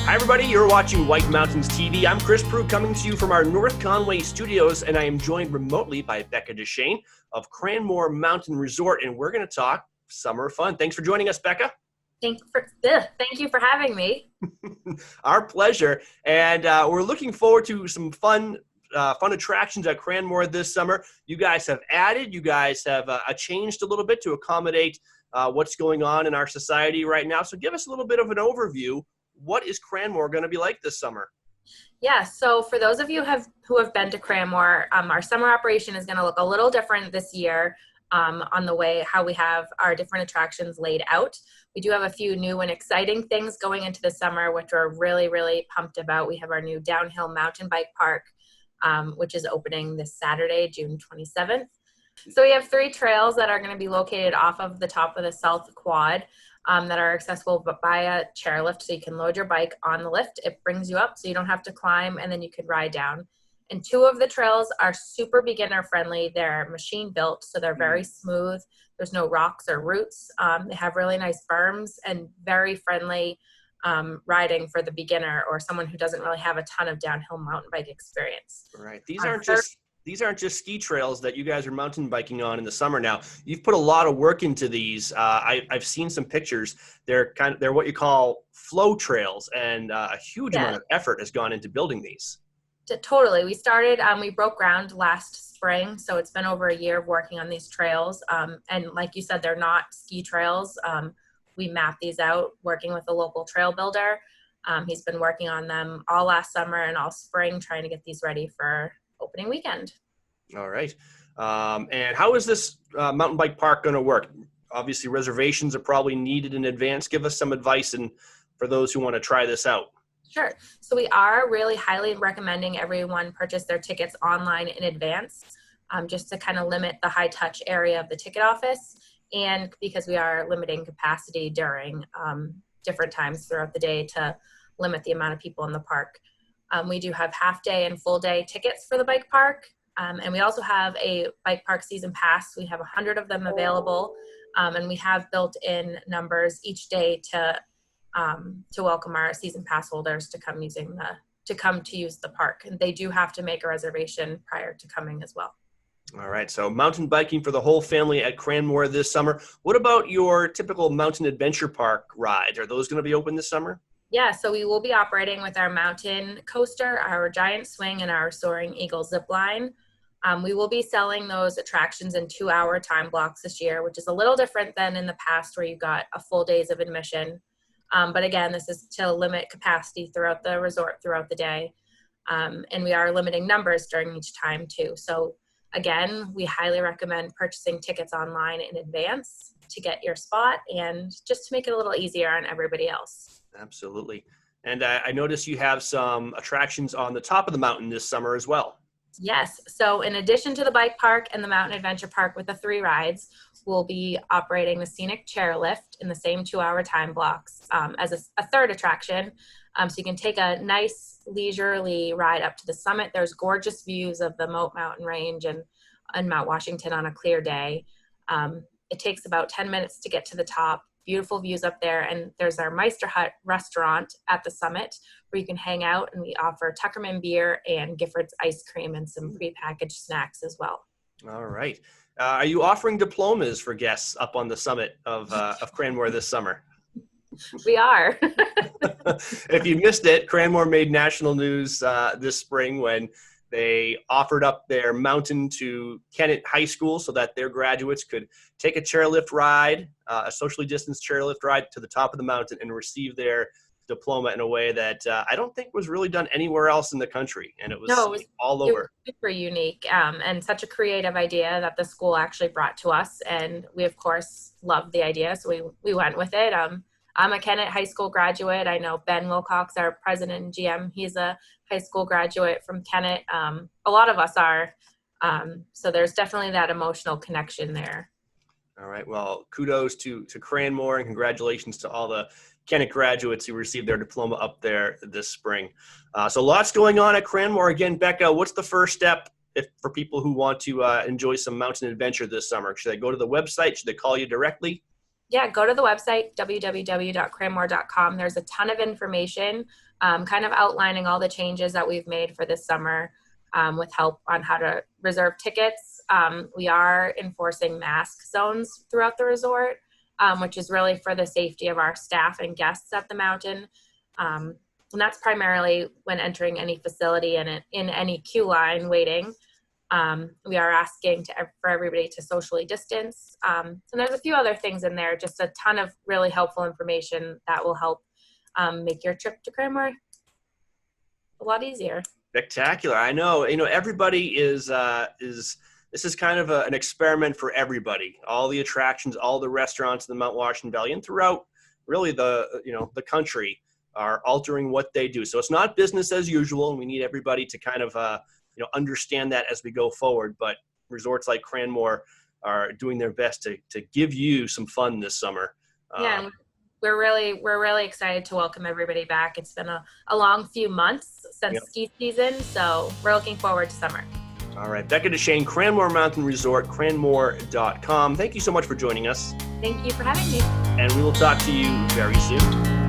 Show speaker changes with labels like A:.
A: Hi, everybody. You're watching White Mountains TV. I'm Chris Prue coming to you from our North Conway studios, and I am joined remotely by Becca Deschenes of Cranmore Mountain Resort, and we're going to talk summer fun. Thanks for joining us, Becca.
B: Thank you for having me.
A: Our pleasure. And we're looking forward to some fun attractions at Cranmore this summer. You guys have changed a little bit to accommodate what's going on in our society right now. So give us a little bit of an overview. What is Cranmore going to be like this summer?
B: Yeah, so for those of you who have been to Cranmore, our summer operation is going to look a little different this year on the way how we have our different attractions laid out. We do have a few new and exciting things going into the summer, which we're really, really pumped about. We have our new downhill mountain bike park, which is opening this Saturday, June 27th. So we have 3 trails that are going to be located off of the top of the South Quad that are accessible by a chairlift. So you can load your bike on the lift. It brings you up so you don't have to climb, and then you can ride down. And 2 of the trails are super beginner friendly. They're machine built, so they're very smooth. There's no rocks or roots. They have really nice berms and very friendly riding for the beginner or someone who doesn't really have a ton of downhill mountain bike experience.
A: Right. These aren't just ski trails that you guys are mountain biking on in the summer now. You've put a lot of work into these. I've seen some pictures. They're what you call flow trails, and a huge amount of effort has gone into building these.
B: Totally. We broke ground last spring, so it's been over a year of working on these trails. And like you said, they're not ski trails. We mapped these out working with a local trail builder. He's been working on them all last summer and all spring, trying to get these ready for opening weekend.
A: All right. And how is this mountain bike park going to work? Obviously, reservations are probably needed in advance. Give us some advice for those who want to try this out.
B: Sure. So we are really highly recommending everyone purchase their tickets online in advance, just to kind of limit the high touch area of the ticket office, and because we are limiting capacity during different times throughout the day to limit the amount of people in the park. We do have half day and full day tickets for the bike park. And we also have a bike park season pass. We have 100 of them available. And we have built in numbers each day to welcome our season pass holders to come to use the park. And they do have to make a reservation prior to coming as well.
A: All right. So mountain biking for the whole family at Cranmore this summer. What about your typical mountain adventure park rides? Are those going to be open this summer?
B: Yeah, so we will be operating with our mountain coaster, our giant swing, and our soaring eagle zip line. We will be selling those attractions in 2-hour time blocks this year, which is a little different than in the past where you got a full days of admission. But again, this is to limit capacity throughout the resort throughout the day. And we are limiting numbers during each time too. So again, we highly recommend purchasing tickets online in advance to get your spot and just to make it a little easier on everybody else.
A: Absolutely. And I noticed you have some attractions on the top of the mountain this summer as well.
B: Yes. So in addition to the bike park and the mountain adventure park with the 3 rides, we'll be operating the Scenic chairlift in the same 2-hour time blocks as a third attraction. So you can take a nice leisurely ride up to the summit. There's gorgeous views of the Moat Mountain Range and Mount Washington on a clear day. It takes about 10 minutes to get to the top. Beautiful views up there, and there's our Meister Hut restaurant at the summit where you can hang out, and we offer Tuckerman beer and Gifford's ice cream and some prepackaged snacks as well.
A: All right. Are you offering diplomas for guests up on the summit of Cranmore this summer?
B: We are.
A: If you missed it, Cranmore made national news this spring when they offered up their mountain to Kennett High School so that their graduates could take a chairlift ride, a socially distanced chairlift ride to the top of the mountain and receive their diploma in a way that I don't think was really done anywhere else in the country. And it was all over.
B: It was super unique and such a creative idea that the school actually brought to us. And we, of course, loved the idea. So we went with it. I'm a Kennett High School graduate. I know Ben Wilcox, our president and GM. He's a high school graduate from Kennett. A lot of us are. So there's definitely that emotional connection there.
A: All right. Well, kudos to Cranmore, and congratulations to all the Kennett graduates who received their diploma up there this spring. So lots going on at Cranmore. Again, Becca, what's the first step for people who want to enjoy some mountain adventure this summer? Should they go to the website? Should they call you directly?
B: Yeah, go to the website, www.cranmore.com. There's a ton of information kind of outlining all the changes that we've made for this summer with help on how to reserve tickets. We are enforcing mask zones throughout the resort, which is really for the safety of our staff and guests at the mountain. And that's primarily when entering any facility and in any queue line waiting. We are asking for everybody to socially distance. And there's a few other things in there, just a ton of really helpful information that will help make your trip to Cranmore a lot easier.
A: Spectacular. I know, everybody is this is kind of an experiment for everybody. All the attractions, all the restaurants in the Mount Washington Valley and throughout really the country are altering what they do. So it's not business as usual, and we need everybody to kind of understand that as we go forward. But resorts like Cranmore are doing their best to give you some fun this summer.
B: Yeah, and we're really excited to welcome everybody back. It's been a long few months since ski season, so we're looking forward to summer.
A: All right, Becca Deschenes, Cranmore Mountain Resort, cranmore.com. Thank you so much for joining us.
B: Thank you for having me.
A: And we will talk to you very soon.